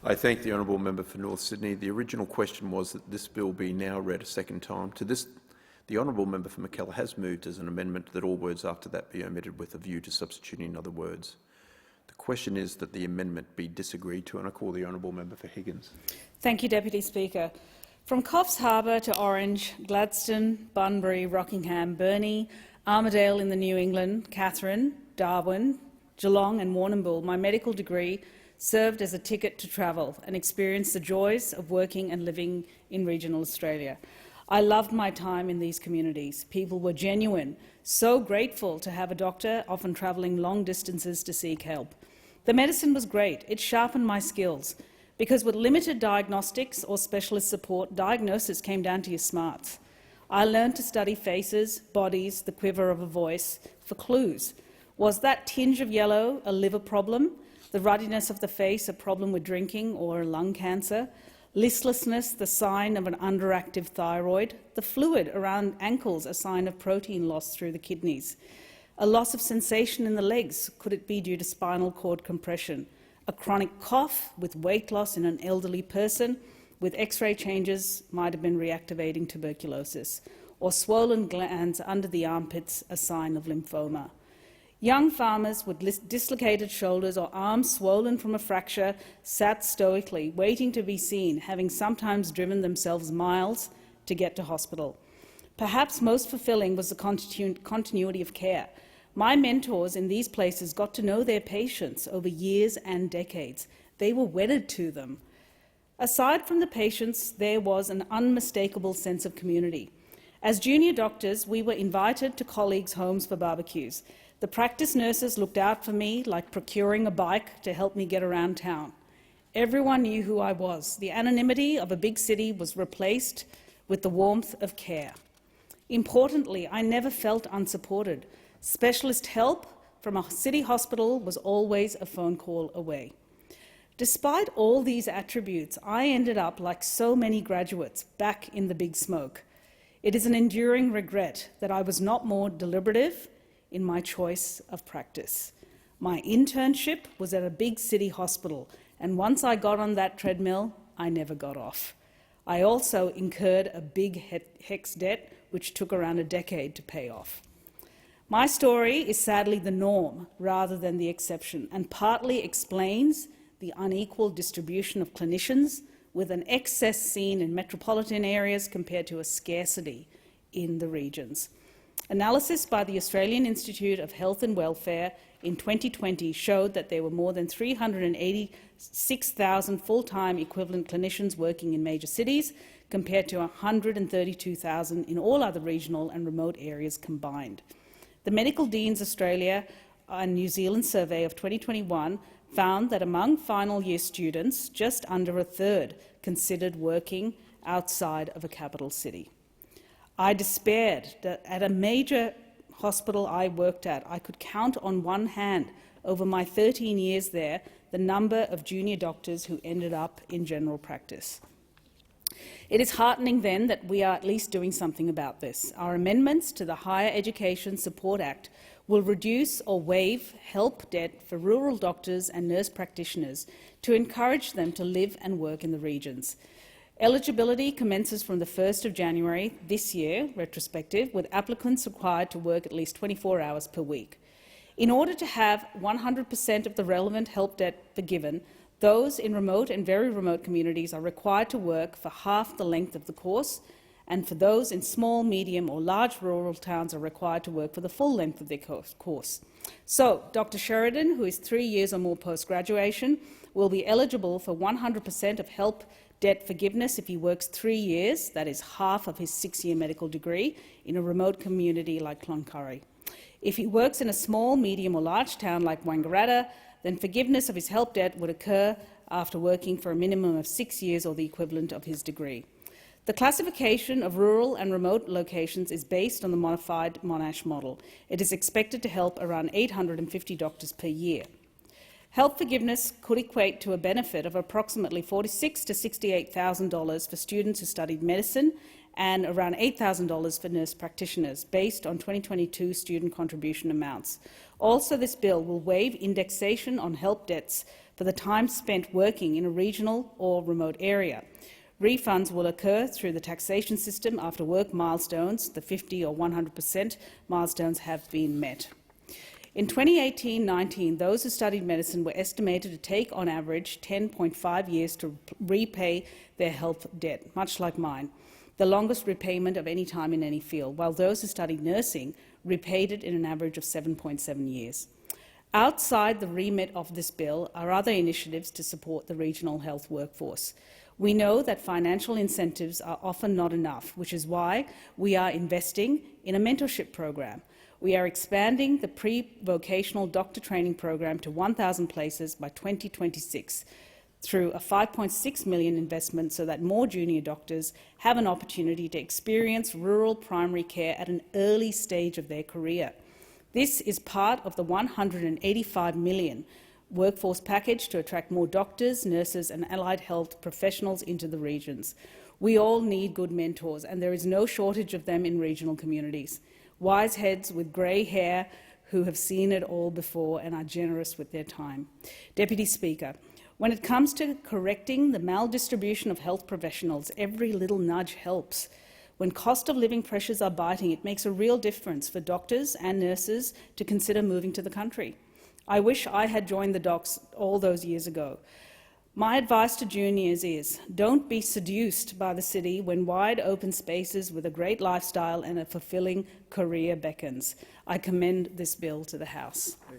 I thank the honourable member for North Sydney. The original question was that this bill be now read a second time. To this, the honourable member for Mackellar has moved as an amendment that all words after that be omitted with a view to substituting other words. The question is that the amendment be disagreed to, and I call the honourable member for Higgins. Thank you, Deputy Speaker. From Coffs Harbour to Orange, Gladstone, Bunbury, Rockingham, Burnie, Armidale in the New England, Katherine, Darwin, Geelong and Warrnambool, my medical degree served as a ticket to travel and experience the joys of working and living in regional Australia. I loved my time in these communities. People were genuine, so grateful to have a doctor, often travelling long distances to seek help. The medicine was great. It sharpened my skills, because with limited diagnostics or specialist support, diagnosis came down to your smarts. I learned to study faces, bodies, the quiver of a voice for clues. Was that tinge of yellow a liver problem? The ruddiness of the face a problem with drinking or lung cancer? Listlessness, the sign of an underactive thyroid? The fluid around ankles, a sign of protein loss through the kidneys? A loss of sensation in the legs, could it be due to spinal cord compression? A chronic cough with weight loss in an elderly person with X-ray changes might have been reactivating tuberculosis, or swollen glands under the armpits, a sign of lymphoma. Young farmers with dislocated shoulders or arms swollen from a fracture sat stoically, waiting to be seen, having sometimes driven themselves miles to get to hospital. Perhaps most fulfilling was the continuity of care. My mentors in these places got to know their patients over years and decades. They were wedded to them. Aside from the patients, there was an unmistakable sense of community. As junior doctors, we were invited to colleagues' homes for barbecues. The practice nurses looked out for me like procuring a bike to help me get around town. Everyone knew who I was. The anonymity of a big city was replaced with the warmth of care. Importantly, I never felt unsupported. Specialist help from a city hospital was always a phone call away. Despite all these attributes, I ended up, like so many graduates, back in the big smoke. It is an enduring regret that I was not more deliberative in my choice of practice. My internship was at a big city hospital, and once I got on that treadmill, I never got off. I also incurred a big HECS debt, which took around a decade to pay off. My story is sadly the norm rather than the exception, and partly explains the unequal distribution of clinicians, with an excess seen in metropolitan areas compared to a scarcity in the regions. Analysis by the Australian Institute of Health and Welfare in 2020 showed that there were more than 386,000 full-time equivalent clinicians working in major cities, compared to 132,000 in all other regional and remote areas combined. The Medical Deans Australia and New Zealand survey of 2021 found that among final year students, just under a third considered working outside of a capital city. I despaired that at a major hospital I worked at, I could count on one hand over my 13 years there the number of junior doctors who ended up in general practice. It is heartening then that we are at least doing something about this. Our amendments to the Higher Education Support Act will reduce or waive help debt for rural doctors and nurse practitioners to encourage them to live and work in the regions. Eligibility commences from the 1st of January this year, retrospective, with applicants required to work at least 24 hours per week. In order to have 100% of the relevant help debt forgiven, those in remote and very remote communities are required to work for half the length of the course, and for those in small, medium or large rural towns are required to work for the full length of their course. So, Dr Sheridan, who is 3 years or more post-graduation, will be eligible for 100% of help debt forgiveness if he works 3 years, that is half of his 6-year medical degree, in a remote community like Cloncurry. If he works in a small, medium or large town like Wangaratta, then forgiveness of his help debt would occur after working for a minimum of 6 years or the equivalent of his degree. The classification of rural and remote locations is based on the modified Monash model. It is expected to help around 850 doctors per year. Help forgiveness could equate to a benefit of approximately $46,000 to $68,000 for students who studied medicine and around $8,000 for nurse practitioners, based on 2022 student contribution amounts. Also, this bill will waive indexation on help debts for for the time spent working in a regional or remote area. Refunds will occur through the taxation system after work milestones, the 50 or 100% milestones, have been met. In 2018-19, those who studied medicine were estimated to take on average 10.5 years to repay their health debt, much like mine, the longest repayment of any time in any field, while those who studied nursing repaid it in an average of 7.7 years. Outside the remit of this bill are other initiatives to support the regional health workforce. We know that financial incentives are often not enough, which is why we are investing in a mentorship program. We are expanding the pre-vocational doctor training program to 1,000 places by 2026 through a $5.6 million investment so that more junior doctors have an opportunity to experience rural primary care at an early stage of their career. This is part of the $185 million workforce package to attract more doctors, nurses and allied health professionals into the regions. We all need good mentors, and there is no shortage of them in regional communities. Wise heads with grey hair who have seen it all before and are generous with their time. Deputy Speaker, when it comes to correcting the maldistribution of health professionals, every little nudge helps. When cost of living pressures are biting, it makes a real difference for doctors and nurses to consider moving to the country. I wish I had joined the docs all those years ago. My advice to juniors is, don't be seduced by the city when wide open spaces with a great lifestyle and a fulfilling career beckons. I commend this bill to the House.